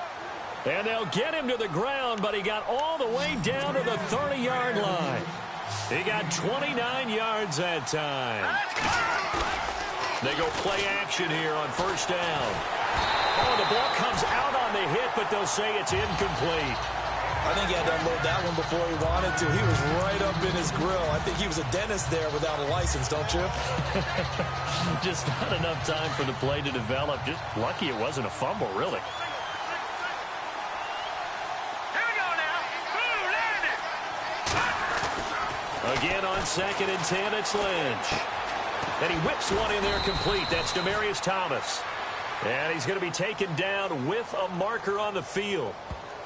And they'll get him to the ground, but he got all the way down to the 30-yard line. He got 29 yards that time. They go play action here on 1st down. Oh, the ball comes out on the hit, but they'll say it's incomplete. I think he had to unload that one before he wanted to. He was right up in his grill. I think he was a dentist there without a license, don't you? Just not enough time for the play to develop. Just lucky it wasn't a fumble, really. Again on 2nd and 10, it's Lynch. And he whips one in there complete. That's Demaryius Thomas. And he's going to be taken down with a marker on the field.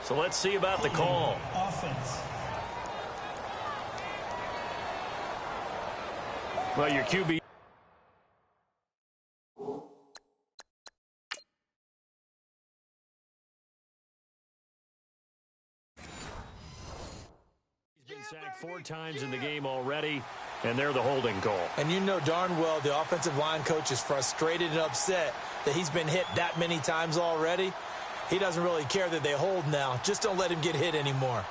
So let's see about the call. Offense. Well, your QB. He's been sacked 4 times in the game already, and they're the holding goal. And you know darn well the offensive line coach is frustrated and upset that he's been hit that many times already. He doesn't really care that they hold now. Just don't let him get hit anymore.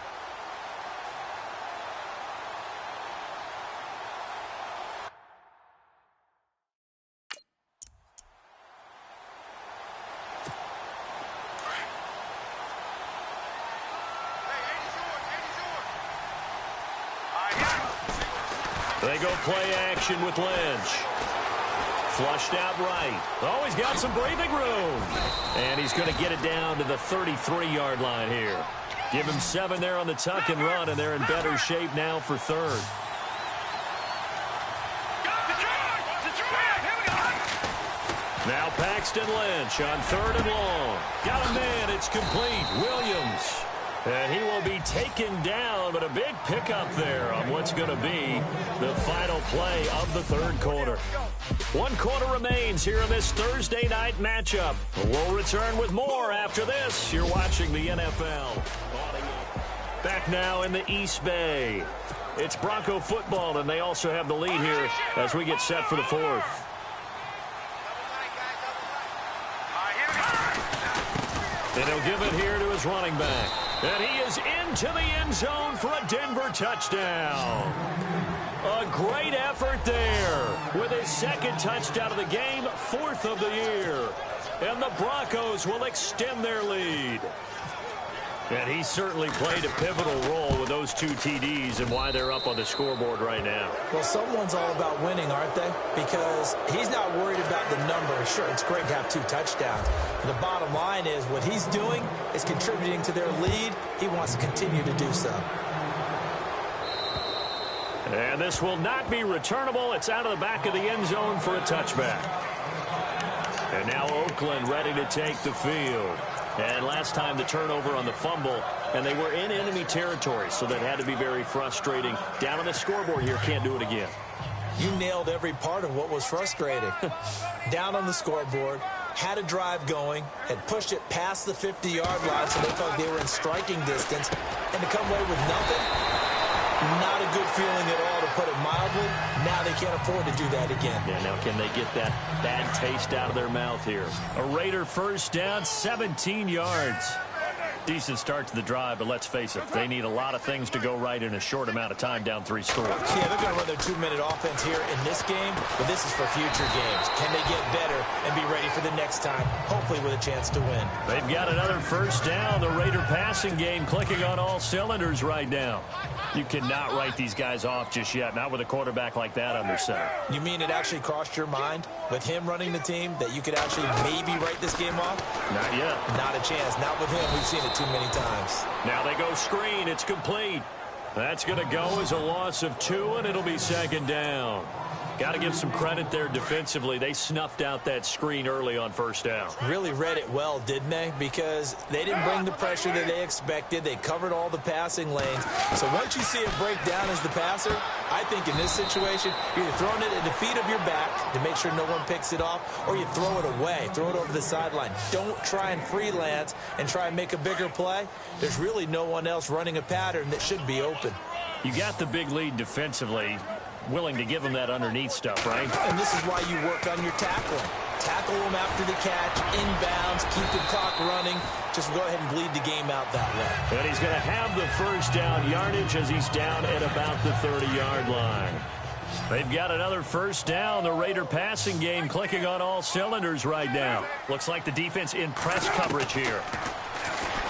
go play action with Lynch. Flushed out right. Oh, he's got some breathing room. And he's going to get it down to the 33-yard line here. Give him 7 there on the tuck and run, and they're in better shape now for third. Now Paxton Lynch on 3rd and long. Got a man. It's complete. Williams. And he will be taken down, but a big pickup there on what's going to be the final play of the third quarter. 1 quarter remains here in this Thursday night matchup. We'll return with more after this. You're watching the NFL. Back now in the East Bay. It's Bronco football, and they also have the lead here as we get set for the fourth. And he'll give it here to his running back. And he is into the end zone for a Denver touchdown. A great effort there with his 2nd touchdown of the game, 4th of the year. And the Broncos will extend their lead. And he certainly played a pivotal role with those 2 TDs and why they're up on the scoreboard right now. Well, someone's all about winning, aren't they? Because he's not worried about the number. Sure, it's great to have 2 touchdowns. But the bottom line is what he's doing is contributing to their lead. He wants to continue to do so. And this will not be returnable. It's out of the back of the end zone for a touchback. And now Oakland ready to take the field. And last time the turnover on the fumble, and they were in enemy territory, so that had to be very frustrating. Down on the scoreboard here, can't do it again. You nailed every part of what was frustrating. Down on the scoreboard, had a drive going, had pushed it past the 50-yard line, so they felt they were in striking distance, and to come away with nothing, not a good feeling at all, to put it mildly. Now they can't afford to do that again. Yeah, now can they get that bad taste out of their mouth here? A Raider first down, 17 yards. Decent start to the drive, but let's face it, they need a lot of things to go right in a short amount of time down 3 scores. Yeah, they're going to run their 2-minute offense here in this game, but this is for future games. Can they get better and be ready for the next time, hopefully with a chance to win? They've got another first down. The Raider passing game clicking on all cylinders right now. You cannot write these guys off just yet, not with a quarterback like that under center. You mean it actually crossed your mind with him running the team that you could actually maybe write this game off? Not yet. Not a chance. Not with him. We've seen it too many times. Now they go screen. It's complete. That's going to go as a loss of 2, and it'll be 2nd down. Got to give some credit there defensively. They snuffed out that screen early on first down. Really read it well, didn't they? Because they didn't bring the pressure that they expected. They covered all the passing lanes. So once you see it break down as the passer, I think in this situation, you're either throwing it at the feet of your back to make sure no one picks it off, or you throw it away, throw it over the sideline. Don't try and freelance and try and make a bigger play. There's really no one else running a pattern that should be open. You got the big lead defensively. Willing to give them that underneath stuff, right? And this is why you work on your tackling. Tackle them after the catch, inbounds, keep the clock running. Just go ahead and bleed the game out that way. And he's going to have the first down yardage as he's down at about the 30-yard line. They've got another first down. The Raider passing game clicking on all cylinders right now. Looks like the defense in press coverage here.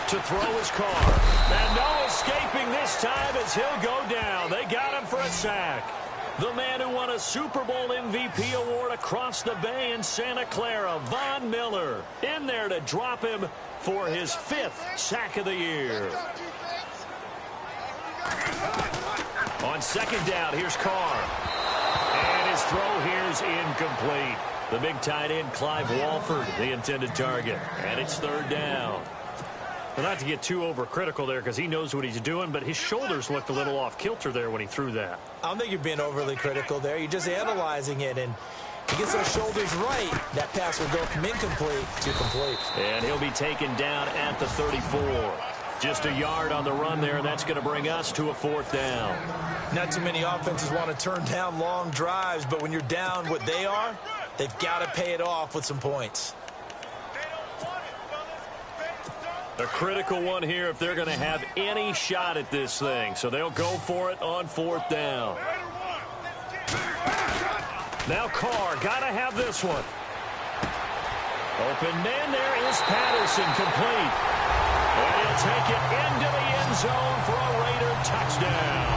To throw his car. And no escaping this time as he'll go down. They got him for a sack. The man who won a Super Bowl MVP award across the bay in Santa Clara, Von Miller, in there to drop him for his 5th sack of the year. On 2nd down, here's Carr. And his throw here's incomplete. The big tight end, Clive Walford, the intended target. And it's 3rd down. Well, not to get too overcritical there because he knows what he's doing, but his shoulders looked a little off kilter there when he threw that. I don't think you're being overly critical there. You're just analyzing it, and he gets those shoulders right. That pass will go from incomplete to complete. And he'll be taken down at the 34. Just a yard on the run there, and that's going to bring us to a 4th down. Not too many offenses want to turn down long drives, but when you're down what they are, they've got to pay it off with some points. A critical one here if they're going to have any shot at this thing. So they'll go for it on 4th down. Now Carr, got to have this one. Open man, there is Patterson, complete. And he'll take it into the end zone for a Raider touchdown.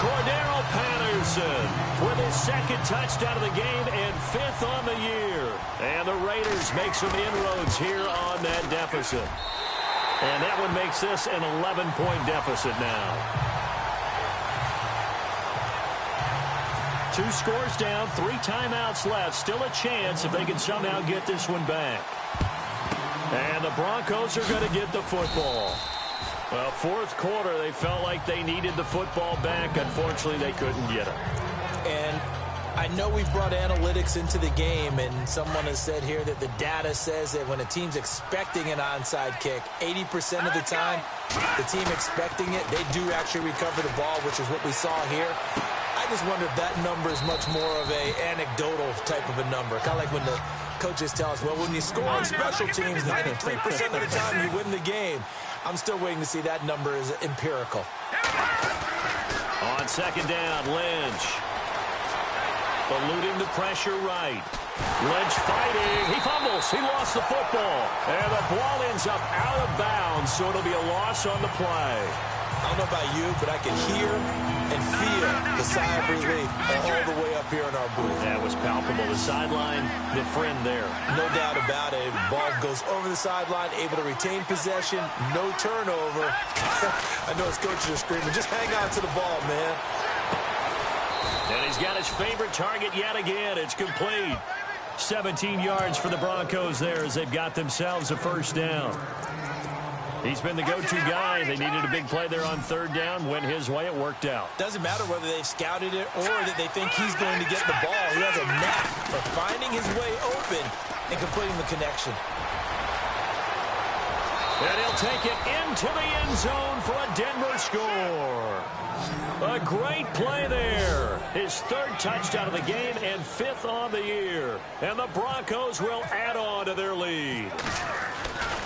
Cordero Patterson with his second touchdown of the game and 5th on the year. And the Raiders make some inroads here on that deficit. And that one makes this an 11-point deficit now. 2 scores down, 3 timeouts left. Still a chance if they can somehow get this one back. And the Broncos are going to get the football. Well, 4th quarter, they felt like they needed the football back. Unfortunately, they couldn't get it. And I know we've brought analytics into the game, and someone has said here that the data says that when a team's expecting an onside kick, 80% of the time, the team expecting it, they do actually recover the ball, which is what we saw here. I just wonder if that number is much more of a anecdotal type of a number. Kind of like when the coaches tell us, well, when you score on special teams, 93% of the time you win the game. I'm still waiting to see that number is empirical. On 2nd down, Lynch. Eluding the pressure right. Lynch fighting. He fumbles. He lost the football. And the ball ends up out of bounds, so it'll be a loss on the play. I don't know about you, but I can hear and feel the sigh of relief all the way up here in our booth. That was palpable. The sideline, the friend there. No doubt about it. Ball goes over the sideline, able to retain possession, no turnover. I know his coaches are screaming, just hang on to the ball, man. And he's got his favorite target yet again. It's complete. 17 yards for the Broncos there as they've got themselves a 1st down. He's been the go-to guy. They needed a big play there on 3rd down. Went his way. It worked out. Doesn't matter whether they've scouted it or that they think he's going to get the ball. He has a knack for finding his way open and completing the connection. And he'll take it into the end zone for a Denver score. A great play there. His 3rd touchdown of the game and 5th on the year. And the Broncos will add on to their lead.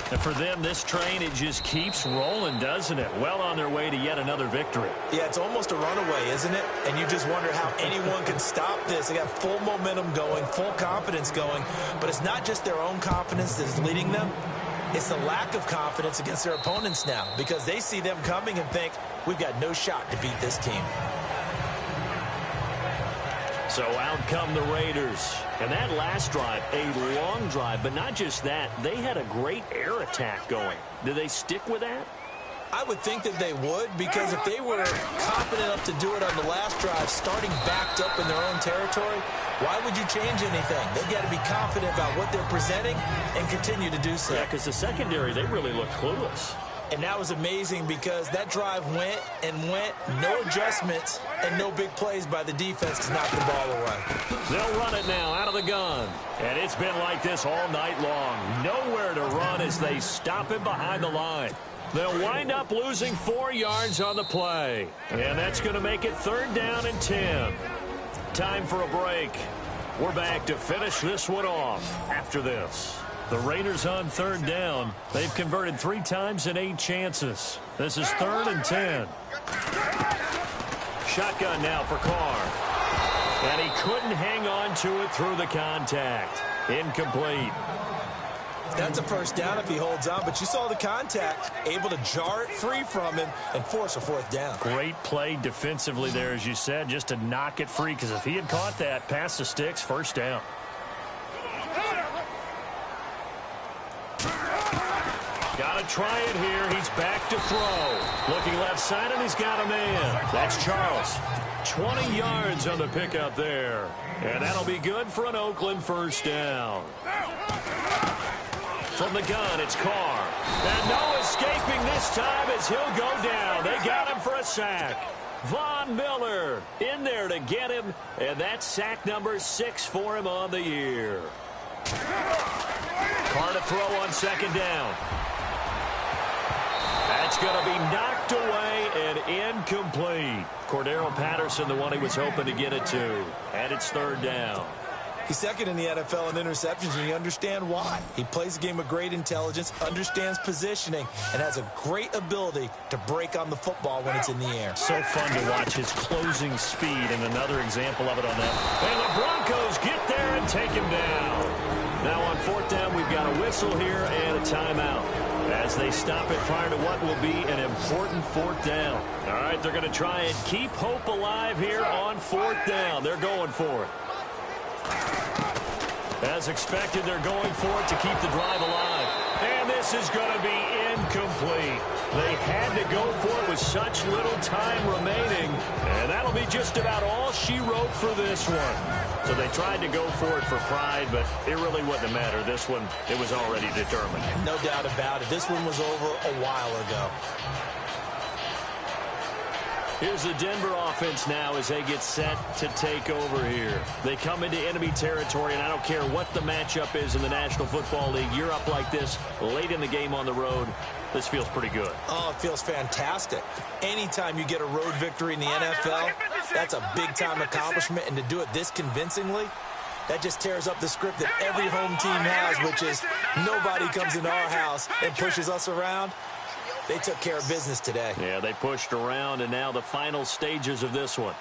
And for them, this train, it just keeps rolling, doesn't it? Well on their way to yet another victory. Yeah, it's almost a runaway, isn't it? And you just wonder how anyone can stop this. They got full momentum going, full confidence going. But it's not just their own confidence that's leading them. It's the lack of confidence against their opponents now because they see them coming and think, we've got no shot to beat this team. So out come the Raiders. And that last drive, a long drive, but not just that. They had a great air attack going. Did they stick with that? I would think that they would, because if they were confident enough to do it on the last drive, starting backed up in their own territory, why would you change anything? They've got to be confident about what they're presenting and continue to do so. Yeah, because the secondary, they really looked clueless. And that was amazing because that drive went and went, no adjustments, and no big plays by the defense to knock the ball away. They'll run it now out of the gun. And it's been like this all night long. Nowhere to run as they stop him behind the line. They'll wind up losing 4 yards on the play. And that's going to make it 3rd down and 10. Time for a break. We're back to finish this one off after this. The Raiders on 3rd down. They've converted 3 times in 8 chances. This is 3rd and 10. Shotgun now for Carr. And he couldn't hang on to it through the contact. Incomplete. That's a 1st down if he holds on, but you saw the contact, able to jar it free from him and force a 4th down. Great play defensively there, as you said, just to knock it free, because if he had caught that, past the sticks, 1st down. Got to try it here. He's back to throw. Looking left side, and he's got a man. That's Charles. 20 yards on the pickup there. And that'll be good for an Oakland 1st down. From the gun, it's Carr. And no escaping this time as he'll go down. They got him for a sack. Von Miller in there to get him. And that's sack number 6 for him on the year. Carr to throw on 2nd down. That's going to be knocked away and incomplete. Cordero Patterson, the one he was hoping to get it to. And it's 3rd down. He's 2nd in the NFL in interceptions, and you understand why. He plays the game with great intelligence, understands positioning, and has a great ability to break on the football when it's in the air. So fun to watch his closing speed, and another example of it on that. And the Broncos get there and take him down. Now on fourth down, we've got a whistle here and a timeout as they stop it prior to what will be an important fourth down. All right, they're going to try and keep hope alive here on fourth down. They're going for it. As expected, they're going for it to keep the drive alive. And this is going to be incomplete. They had to go for it with such little time remaining. And that'll be just about all she wrote for this one. So they tried to go for it for pride, but it really wouldn't matter. This one, it was already determined. No doubt about it. This one was over a while ago. Here's the Denver offense now as they get set to take over here. They come into enemy territory, and I don't care what the matchup is in the National Football League. You're up like this late in the game on the road. This feels pretty good. Oh, it feels fantastic. Anytime you get a road victory in the NFL, that's a big-time accomplishment, and to do it this convincingly, that just tears up the script that every home team has, which is nobody comes into our house and pushes us around. They took care of business today. Yeah, they pushed around, and now the final stages of this one.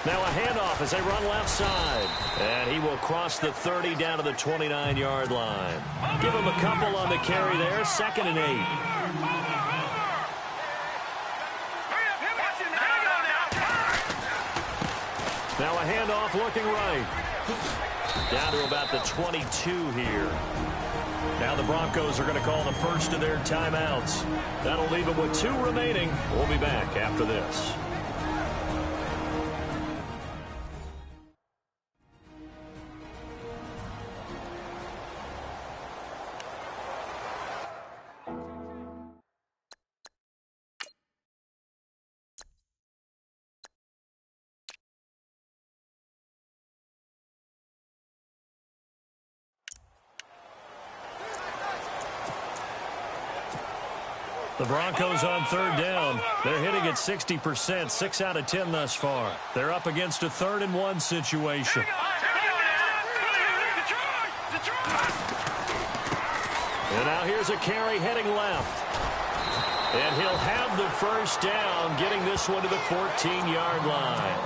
Now a handoff as they run left side. And he will cross the 30 down to the 29-yard line. Give him a couple on the carry there. 2nd and 8. Now a handoff looking right. Down to about the 22 here. Now the Broncos are going to call the first of their timeouts. That'll leave them with 2 remaining. We'll be back after this. The Broncos on 3rd down. They're hitting at 60%, 6 out of 10 thus far. They're up against a 3rd and 1 situation. And now here's a carry heading left. And he'll have the first down, getting this one to the 14-yard line.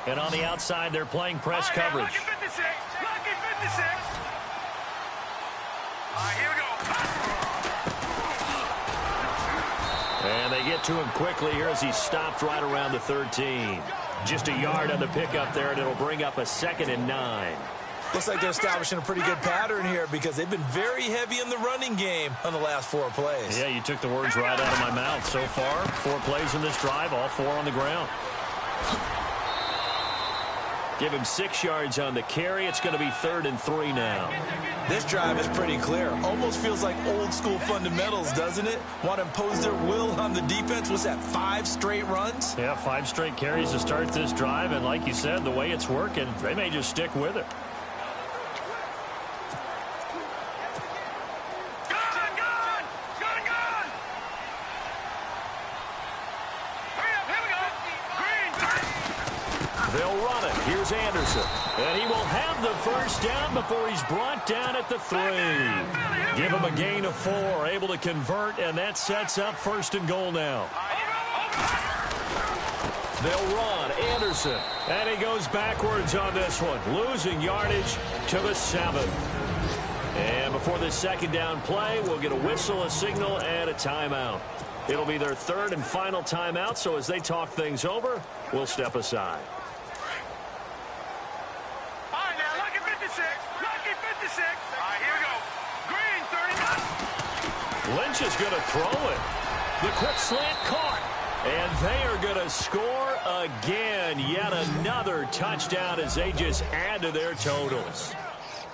And on the outside, they're playing press coverage. Lucky 56. Lucky 56. All right, here we go. And they get to him quickly here as he stopped right around the 13. Just a yard on the pickup there, and it'll bring up a 2nd and 9. Looks like they're establishing a pretty good pattern here because they've been very heavy in the running game on the last 4 plays. Yeah, you took the words right out of my mouth. So far, 4 plays in this drive, all 4 on the ground. Give him 6 yards on the carry. It's going to be 3rd and 3 now. This drive is pretty clear. Almost feels like old school fundamentals, doesn't it? Want to impose their will on the defense. What's that, 5 straight runs? Yeah, 5 straight carries to start this drive. And like you said, the way it's working, they may just stick with it. They'll run it. Here's Anderson. And he will have the first down before he's brought down at the 3. Give him a gain of 4. Able to convert, and that sets up 1st and goal now. They'll run. Anderson. And he goes backwards on this one. Losing yardage to the 7. And before this 2nd down play, we'll get a whistle, a signal, and a timeout. It'll be their 3rd and final timeout, so as they talk things over, we'll step aside. Lynch is going to throw it. The quick slant caught. And they are going to score again. Yet another touchdown as they just add to their totals.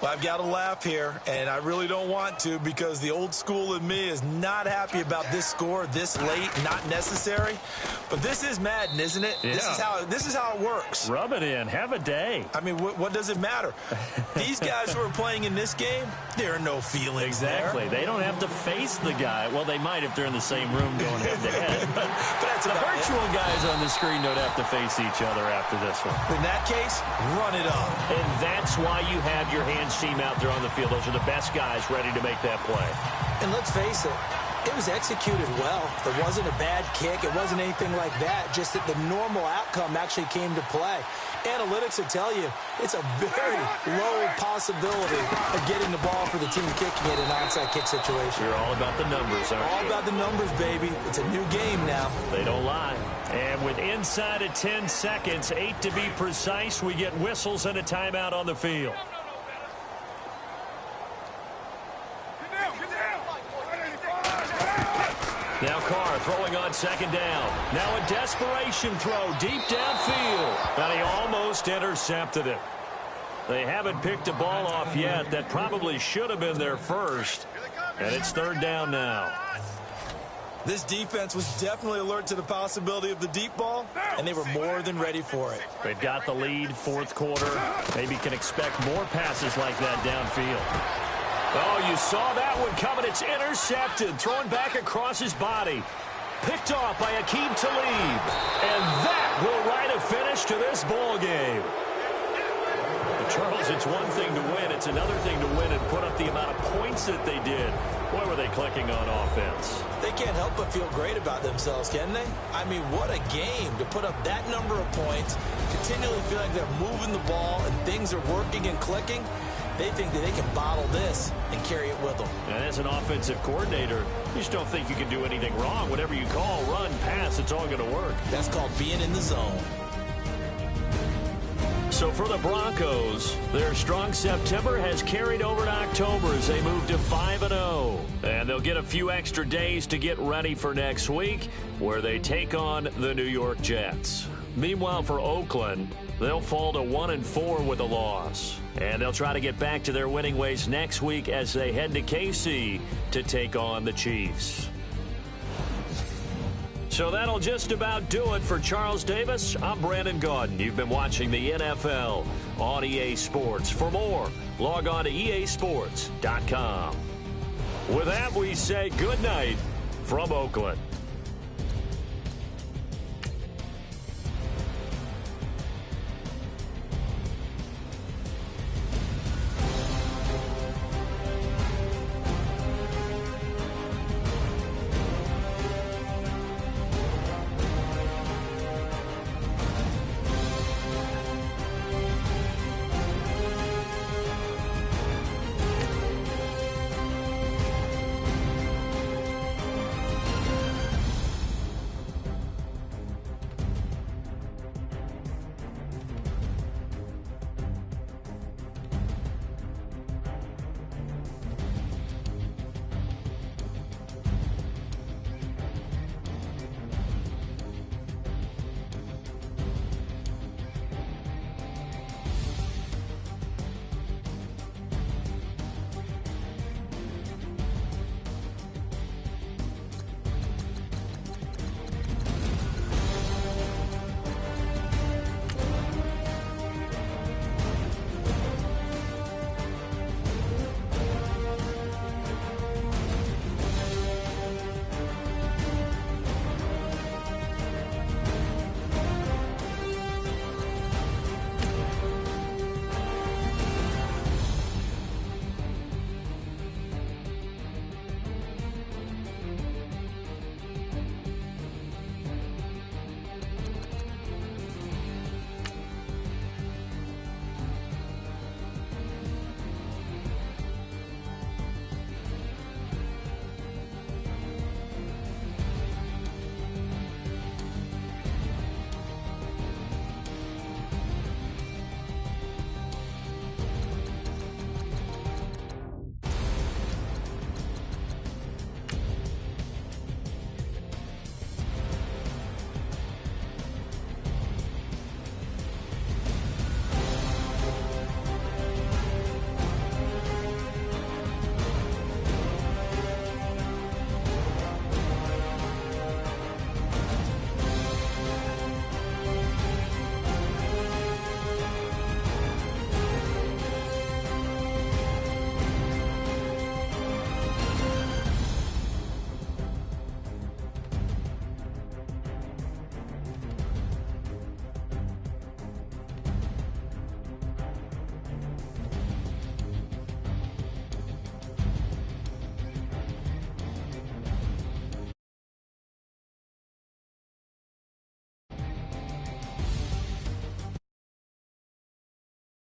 Well, I've got to laugh here, and I really don't want to because the old school in me is not happy about this score this late, not necessary. But this is Madden, isn't it? Yeah. This is how it works. Rub it in. Have a day. I mean, what does it matter? These guys who are playing in this game, there are no feelings Exactly. there. They don't have to face the guy. Well, they might if they're in the same room going head-to-head. But that's the about virtual guys on the screen don't have to face each other after this one. In that case, run it up. And that's why you have your hands team out there on the field. Those are the best guys ready to make that play. And let's face it, It was executed well. It wasn't a bad kick. It wasn't anything like that. Just that the normal outcome actually came to play. Analytics will tell you it's a very low possibility of getting the ball for the team kicking it in an onside kick situation. You're all about the numbers, aren't you? All about the numbers, baby. It's a new game now. They don't lie. And with inside of 10 seconds, 8 to be precise, we get whistles and a timeout on the field. Now Carr throwing on second down. Now a desperation throw deep downfield. And he almost intercepted it. They haven't picked a ball off yet. That probably should have been their first. And it's third down now. This defense was definitely alert to the possibility of the deep ball, and they were more than ready for it. They've got the lead, fourth quarter. Maybe can expect more passes like that downfield. Oh, you saw that one coming. It's intercepted. Thrown back across his body. Picked off by Aqib Talib. And that will write a finish to this ball game. But Charles, it's one thing to win. It's another thing to win and put up the amount of points that they did. Boy, were they clicking on offense. They can't help but feel great about themselves, can they? I mean, what a game to put up that number of points, continually feel like they're moving the ball and things are working and clicking. They think that they can bottle this and carry it with them. And as an offensive coordinator, you just don't think you can do anything wrong. Whatever you call, run, pass, it's all going to work. That's called being in the zone. So for the Broncos, their strong September has carried over to October as they move to 5-0. And they'll get a few extra days to get ready for next week, where they take on the New York Jets. Meanwhile, for Oakland, they'll fall to 1-4 with a loss. And they'll try to get back to their winning ways next week as they head to KC to take on the Chiefs. So that'll just about do it for Charles Davis. I'm Brandon Gaudin. You've been watching the NFL on EA Sports. For more, log on to easports.com. With that, we say good night from Oakland.